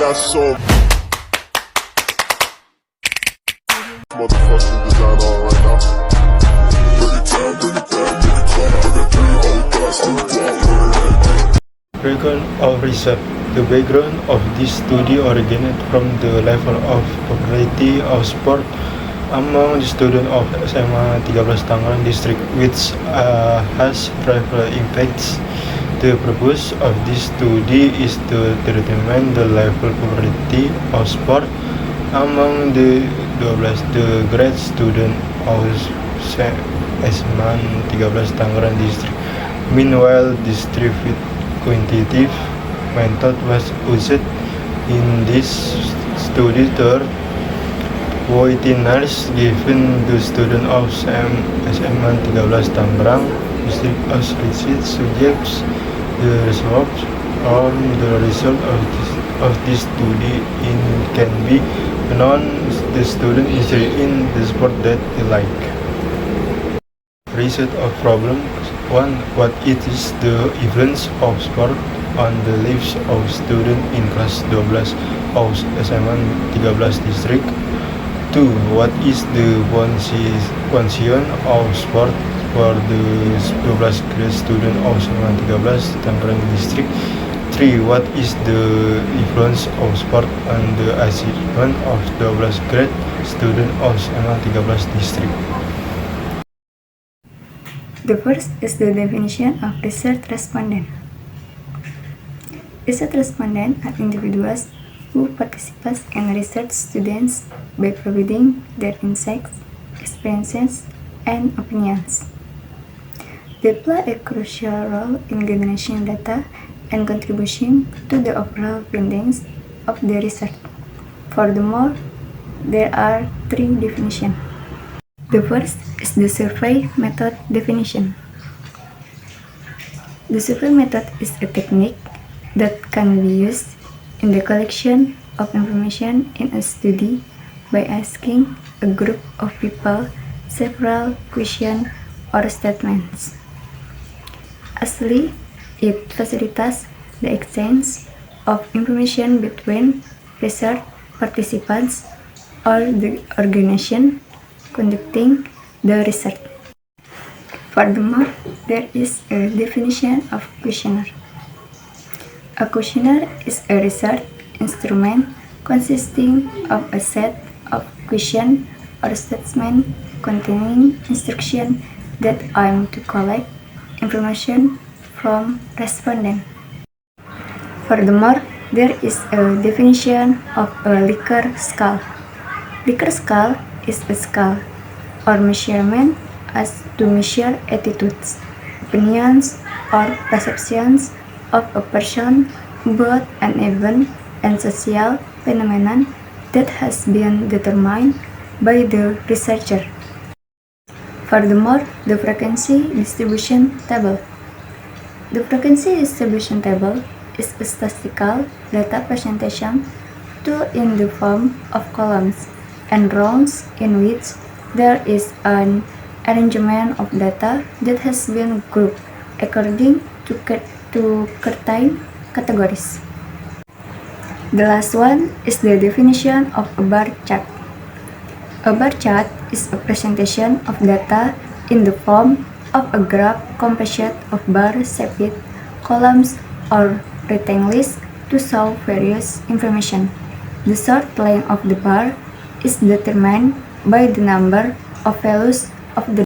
got so motherfucking design on right now. Bring it down, bring it down, bring it down. I got 3 old guys to Background of research. The background of this study originated from the level of popularity of sport among the students of SMA 13 Tangerang District, which has rival impacts. The purpose of this study is to determine the level of popularity of sport among the grade student of SMA 13 Tangerang District. Meanwhile, distributed quantitative method was used in this study to questionnaires given to students of SMA 13 Tangerang District as research subjects. The results of this study can be found the student interested in the sport that they like. Research of problem 1. What is the influence of sport on the lives of students in class 12 of SMA 13 District? 2. What is the function of sport for the 12 grade student of SMA 13 Tangerang District? 3. What is the influence of sport on the achievement of 12 grade student of SMA 13 District? The first is the definition of research respondent. Research respondents are individuals who participate in research studies by providing their insights, experiences, and opinions. They play a crucial role in gathering data and contributing to the overall findings of the research. Furthermore, there are 3 definitions. The first is the survey method definition. The survey method is a technique that can be used in the collection of information in a study by asking a group of people several questions or statements. Actually, it facilitates the exchange of information between research participants or the organization conducting the research. Furthermore, there is a definition of questionnaire. A questionnaire is a research instrument consisting of a set of questions or statements containing instructions that aim to collect information from respondents. Furthermore, there is a definition of a Likert scale. Likert scale is a scale or measurement as to measure attitudes, opinions, or perceptions of a person about an event and social phenomenon that has been determined by the researcher. Furthermore, the frequency distribution table. The frequency distribution table is a statistical data presentation tool in the form of columns and rows in which there is an arrangement of data that has been grouped according to certain categories. The last one is the definition of a bar chart. A bar chart is a presentation of data in the form of a graph composed of bar-shaped columns or rectangles to show various information. The short length of the bar is determined by the number of values of the.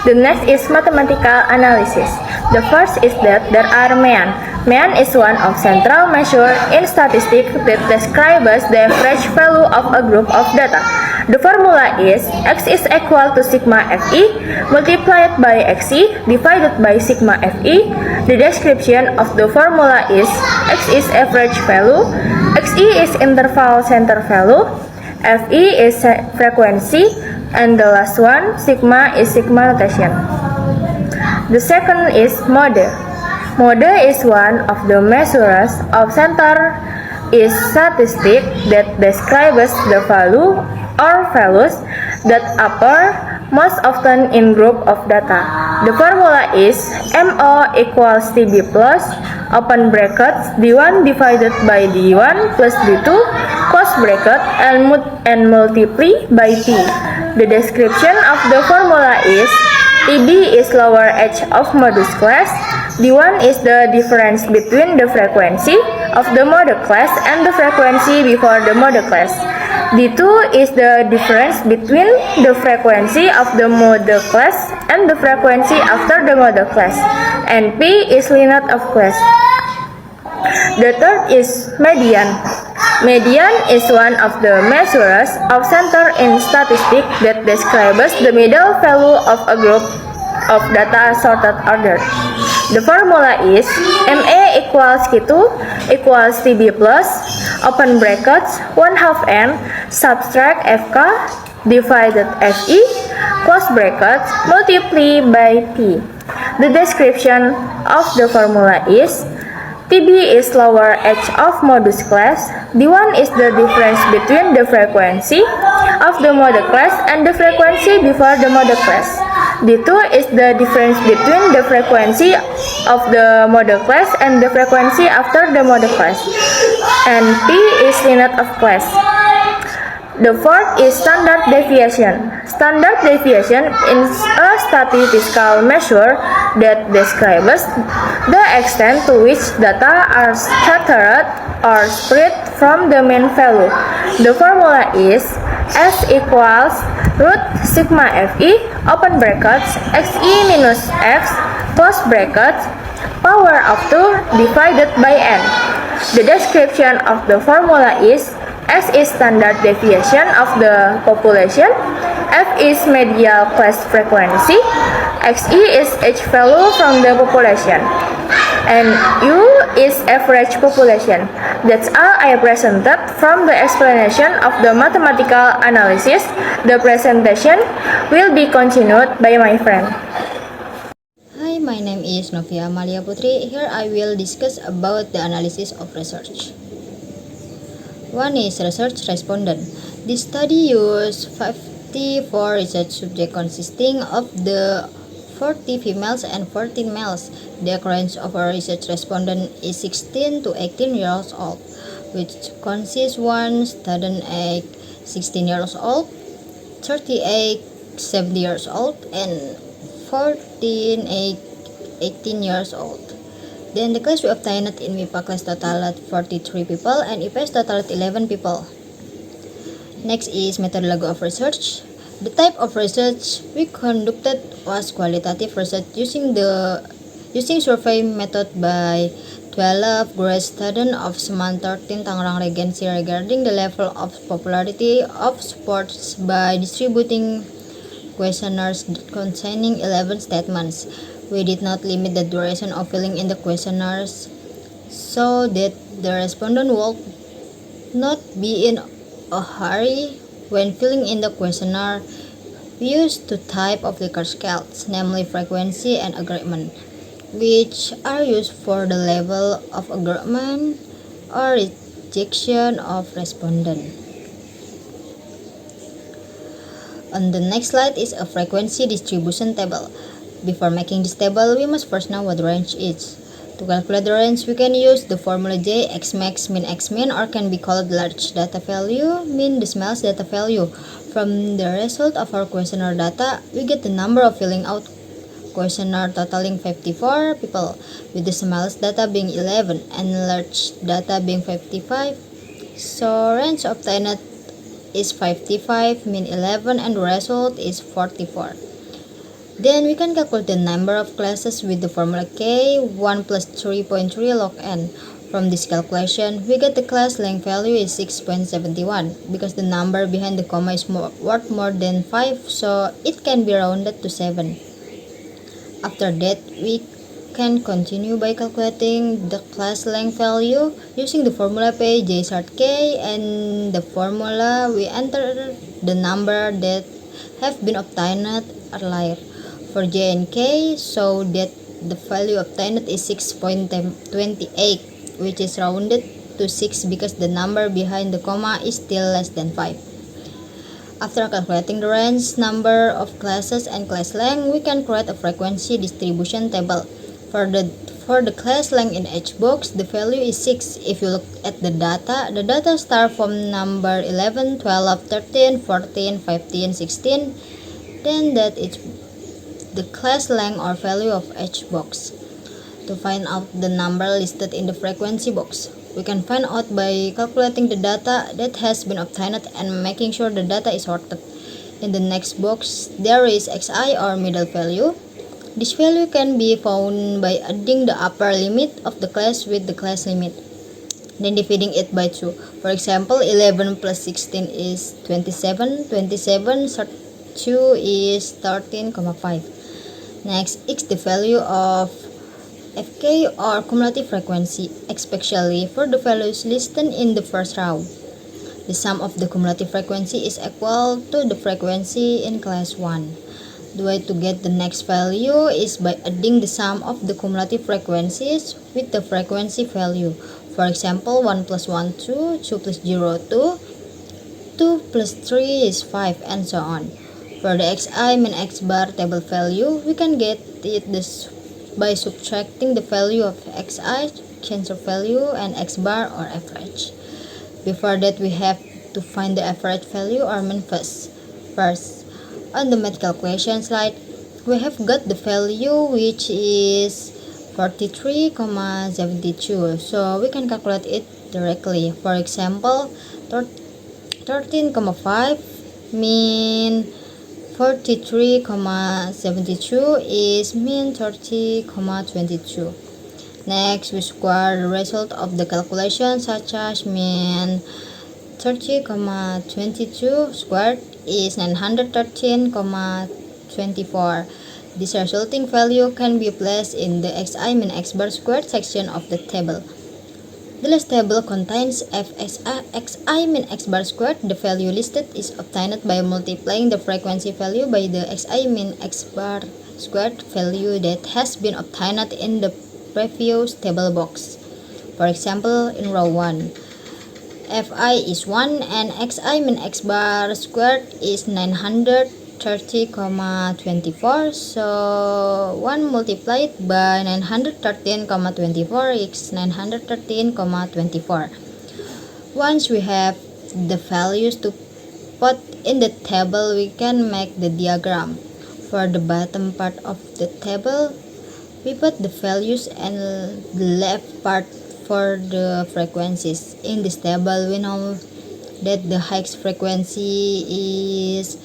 The next is mathematical analysis. The first is that there are mean. Mean is one of central measure in statistics that describes the average value of a group of data. The formula is x is equal to sigma Fi multiplied by xi divided by sigma Fi. The description of the formula is x is average value, xi is interval center value, Fe is frequency, and the last one, sigma, is sigma notation. The second is mode. Mode is one of the measures of center is statistic that describes the value or values that appear most often in group of data. The formula is MO equals TB plus open brackets, d1 divided by d1 plus d2, close bracket, and multiply by t. The description of the formula is TB is lower edge of modulus class, d1 is the difference between the frequency of the model class and the frequency before the model class. D2 is the difference between the frequency of the model class and the frequency after the model class, and P is limit of class. The third is median. Median is one of the measures of center in statistics that describes the middle value of a group of data sorted order. The formula is MA equals Q2 equals TB plus, open brackets, 1/2 N, subtract FK divided FE, close brackets, multiply by T. The description of the formula is TB is lower edge of modulus class, D1 is the difference between the frequency of the model class and the frequency before the model class. D2 is the difference between the frequency of the model class and the frequency after the model class. And P is limit of class. The fourth is standard deviation. Standard deviation is a statistical measure that describes the extent to which data are scattered or spread from the mean value. The formula is S equals root sigma FE, open brackets, XE minus X, close brackets, power of 2 divided by N. The description of the formula is S is standard deviation of the population, F is medial class frequency, XE is age value from the population, and U is average population. That's all I presented from the explanation of the mathematical analysis. The presentation will be continued by my friend. Hi, my name is Novia Amalia Putri. Here I will discuss about the analysis of research. One is research respondent. This study used 54 research subjects consisting of the 40 females and 14 males. The range of a research respondent is 16 to 18 years old, which consists one student age 16 years old, 38 70 years old, and 14 age 18 years old. Then the class we obtained in MIPA class totaled 43 people and IPS totaled 11 people. Next is methodology of research. The type of research we conducted was qualitative research using survey method by 12 grade students of Seman 13 Tangerang Regency regarding the level of popularity of sports by distributing questionnaires containing 11 statements. We did not limit the duration of filling in the questionnaires so that the respondent would not be in a hurry when filling in the questionnaire. We used two types of Likert scales, namely frequency and agreement, which are used for the level of agreement or rejection of respondent. On the next slide is a frequency distribution table. Before making this table, we must first know what range is. To calculate the range, we can use the formula J, X max, min X min, or can be called large data value, min the smallest data value. From the result of our questionnaire data, we get the number of filling out questionnaire totaling 54 people, with the smallest data being 11 and large data being 55. So range obtained is 55, min 11, and the result is 44. Then we can calculate the number of classes with the formula K, 1 plus 3.3 log n. From this calculation, we get the class length value is 6.71 because the number behind the comma is worth more than 5, so it can be rounded to 7. After that, we can continue by calculating the class length value using the formula P, J sort K, and the formula we enter the number that have been obtained earlier for J and K, so that the value obtained is 6.28, which is rounded to 6 because the number behind the comma is still less than 5. After calculating the range, number of classes, and class length, we can create a frequency distribution table. For the class length in each box, the value is 6. If you look at the data start from number 11, 12, 13, 14, 15, 16, then that is the class length or value of each box. To find out the number listed in the frequency box, we can find out by calculating the data that has been obtained and making sure the data is sorted. In the next box, there is xi or middle value. This value can be found by adding the upper limit of the class with the class limit, then dividing it by 2. For example, 11 plus 16 is 27, 27 2 is 13,5. Next is the value of Fk or cumulative frequency, especially for the values listed in the first row. The sum of the cumulative frequency is equal to the frequency in class 1. The way to get the next value is by adding the sum of the cumulative frequencies with the frequency value. For example, 1 plus 1, 2, 2 plus 0, 2, 2 plus 3 is 5, and so on. For the xi min x bar table value, we can get it by subtracting the value of xi, cancer value, and x bar or average. Before that, we have to find the average value or mean first. On the math calculation slide, we have got the value which is 43,72, so we can calculate it directly. For example, 13,5 mean 43,72 is mean 30,22. Next, we square the result of the calculation, such as mean 30,22 squared is 913,24. This resulting value can be placed in the xi min x bar squared section of the table. The last table contains xi min x bar squared. The value listed is obtained by multiplying the frequency value by the xi min x bar squared value that has been obtained in the previous table box. For example, in row 1, Fi is 1 and xi min x bar squared is 930,24, so 1 multiplied by 913,24 is 913,24. Once we have the values to put in the table, we can make the diagram. For the bottom part of the table, we put the values and the left part for the frequencies. In this table, we know that the highest frequency is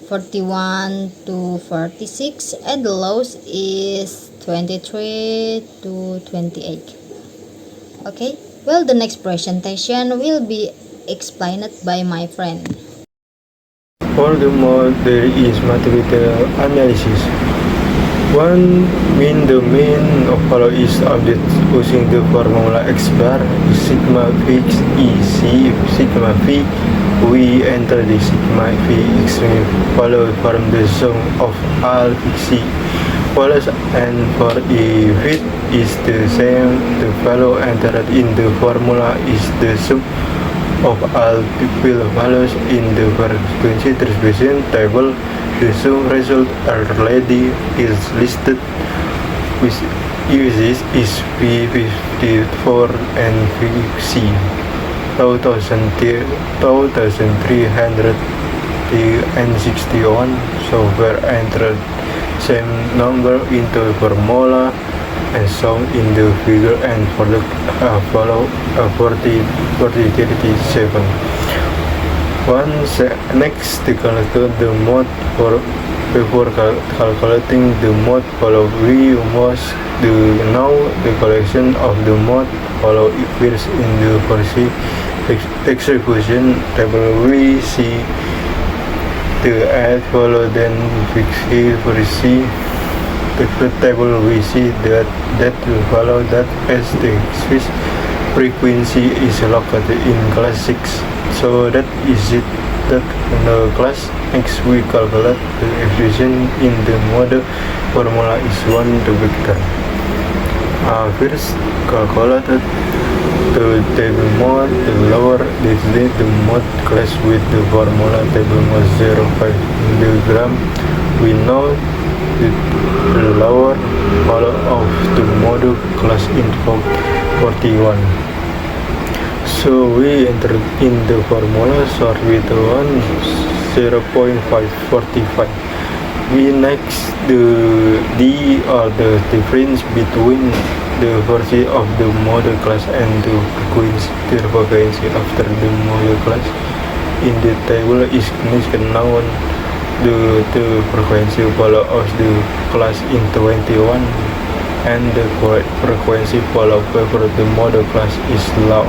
41 to 46 and the lowest is 23 to 28. Okay, well, the next presentation will be explained by my friend. Furthermore, there is mathematical analysis. The main of follow is updated using the formula x bar is sigma v c sigma v. We enter the sigma v extreme follow from the sum of all c follows, and for if it is the same, the value entered in the formula is the sum of all people values in the frequency distribution table. The sum result already is listed, which uses is V54 and VC 2361. Software entered same number into formula and shown in the figure, and for the follow 4037. Next, calculate the mode. Before calculating the mode follow, we must know the collection of the mode follow first in the Fourier execution table. We see the add follow, then fix Fourier table. We see that follow that as the Swiss frequency is located in class 6. So that is it. That in the class next we calculate the expression in the model formula is 1 to vector. First calculated the table mode, the lower the mode class with the formula table mode 0.5 milligram. We know the lower value of the model class in 41. So we enter in the formula start with 0.545. We next the D or the difference between the value of the model class and the frequency after the model class. In the table is known the frequency value of the class in 21 and the frequency value for the model class is low.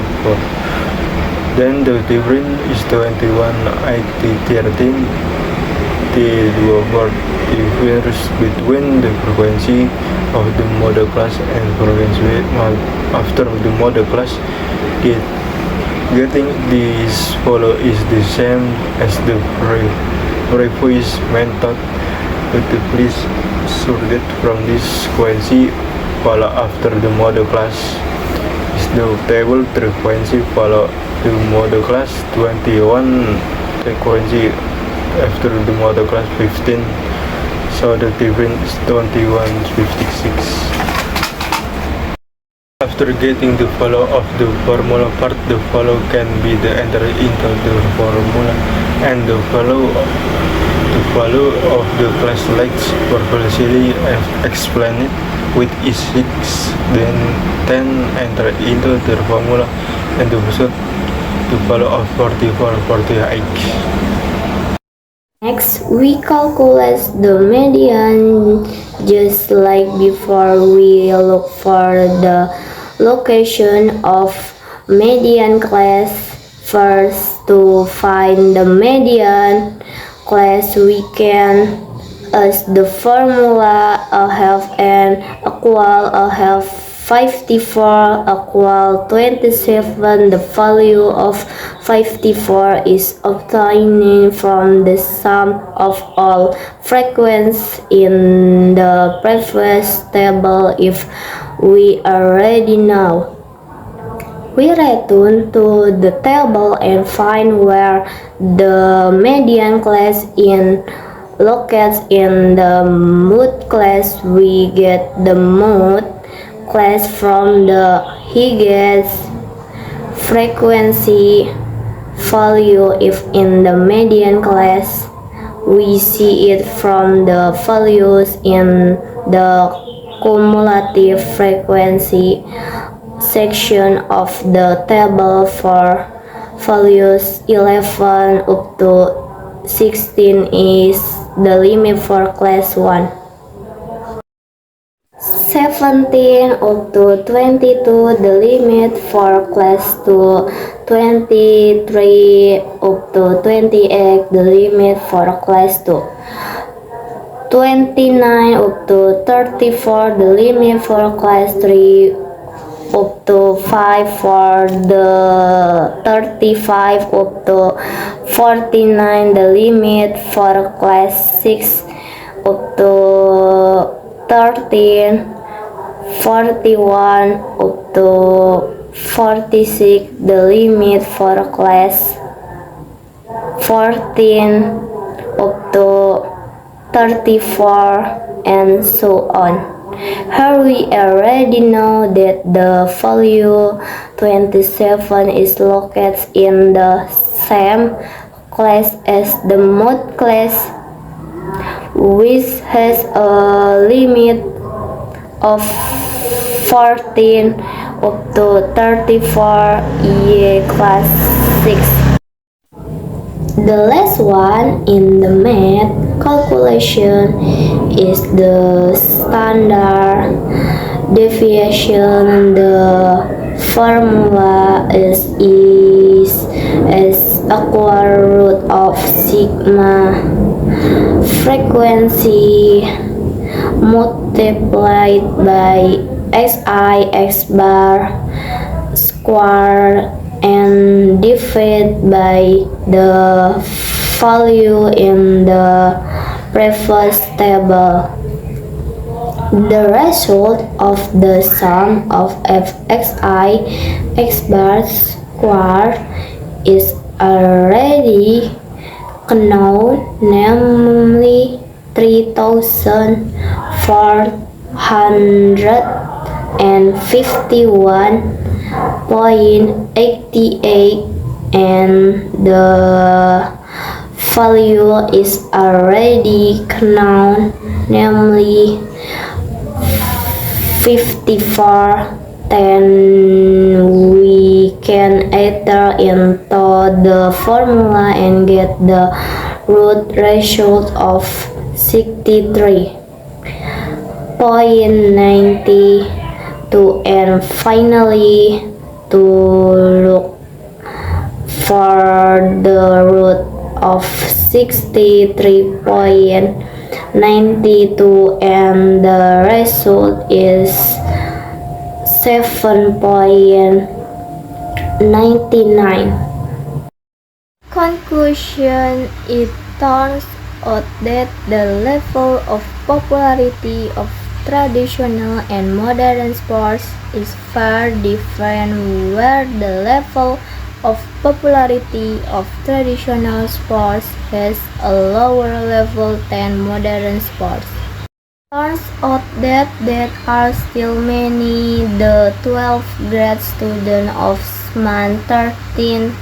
Then the difference is 21 13. The difference between the frequency of the model class and frequency after the model class. Getting this value is the same as the previous method, but please subtract from this frequency value after the model class is the table frequency value the model class 21 frequency after the model class 15, so the difference is 2156. After getting the value of the formula part, the value can be entered into the formula, and the value of the class lights previously explained with is 6, then 10 enter into the formula, and the result the value of 48. Next, we calculate the median just like before. We look for the location of median class. First, to find the median class, we can use the formula a half n equal a half 54 equal 27. The value of 54 is obtained from the sum of all frequencies in the previous table. If we already know, we return to the table and find where the median class is located in the mode class. We get the mode class from the Higgins frequency value. If in the median class, we see it from the values in the cumulative frequency section of the table for values 11 up to 16 is the limit for class 1. 17 up to 22 the limit for class 2, 23 up to 28 the limit for class 2, 29 up to 34 the limit for class 3, up to 5 for the 35 up to 49 the limit for class 6, up to 13, 41 up to 46 the limit for class 14 up to 34 and so on. Here we already know that the value 27 is located in the same class as the mode class, which has a limit of 14 up to 34 class 6. The last one in the math calculation is the standard deviation. The formula is square root of sigma frequency multiplied by xi x bar square and divided by the value in the previous table. The result of the sum of fxi x bar square is already known, namely 3040 151.88 and the value is already known, namely 54. Then we can enter into the formula and get the root result of 63.92, and finally to look for the root of 63.92 and the result is 7.99. Conclusion: it turns out that the level of popularity of traditional and modern sports is far different, where the level of popularity of traditional sports has a lower level than modern sports. Turns out that there are still many the 12th grade students of SMAN 13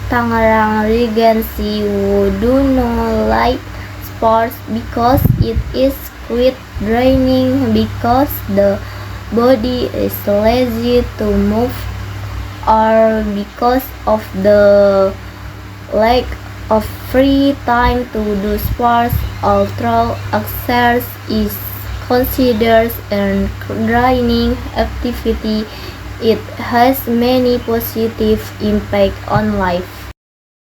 Tangerang Regency who do not like sports because it is quite draining, because the body is lazy to move, or because of the lack of free time to do sports. Although exercise is considered a draining activity, it has many positive impacts on life.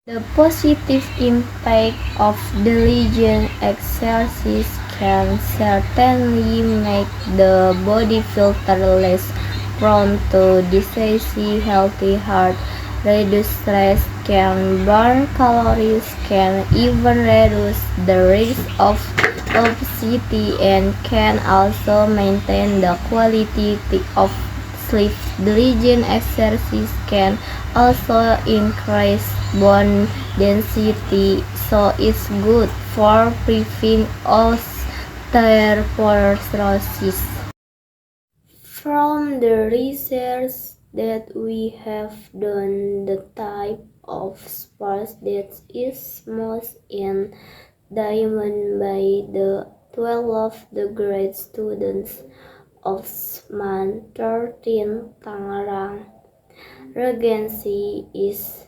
The positive impact of diligent exercise can certainly make the body feel less prone to disease, healthy heart, reduce stress, can burn calories, can even reduce the risk of obesity, and can also maintain the quality of sleep. Diligent exercise can also increase bone density, so it's good for preventing osteoporosis. From the research that we have done, the type of sports that is most in demand by the 12th grade students of SMAN 13 Tangerang Regency is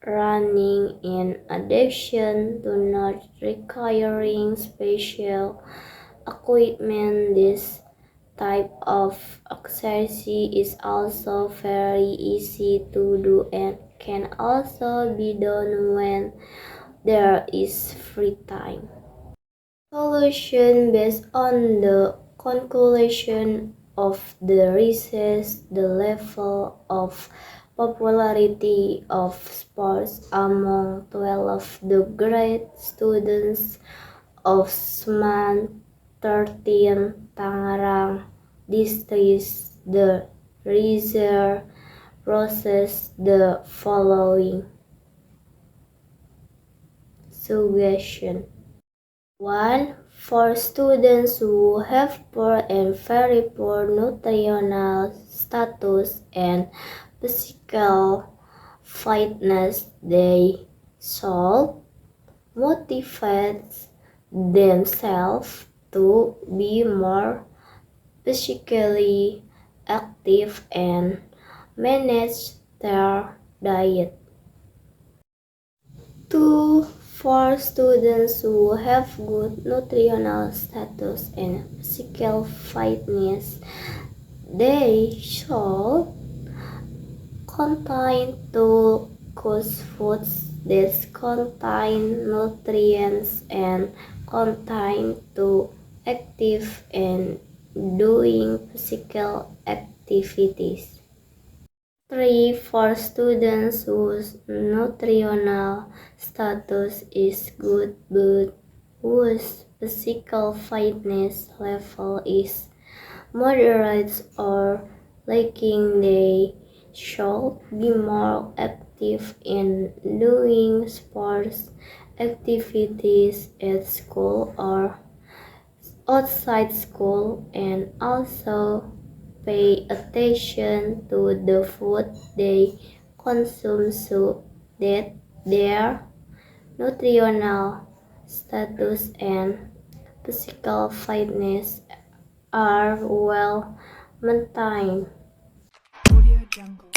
running. In addition to not requiring special equipment, this type of exercise is also very easy to do and can also be done when there is free time. Solution: based on the conclusion of the research, the level of popularity of sports among 12th grade students of SMAN 13 Tangerang districts, the research process the following suggestion. 1. For students who have poor and very poor nutritional status and physical fitness, they should motivate themselves to be more physically active and manage their diet. 2. For students who have good nutritional status and physical fitness, they should continue to choose foods that contain nutrients and continue to active and doing physical activities. 3. For students whose nutritional status is good but whose physical fitness level is moderate or lacking, they should be more active in doing sports activities at school or outside school and also pay attention to the food they consume so that their nutritional status and physical fitness are well maintained. Audio Jungle.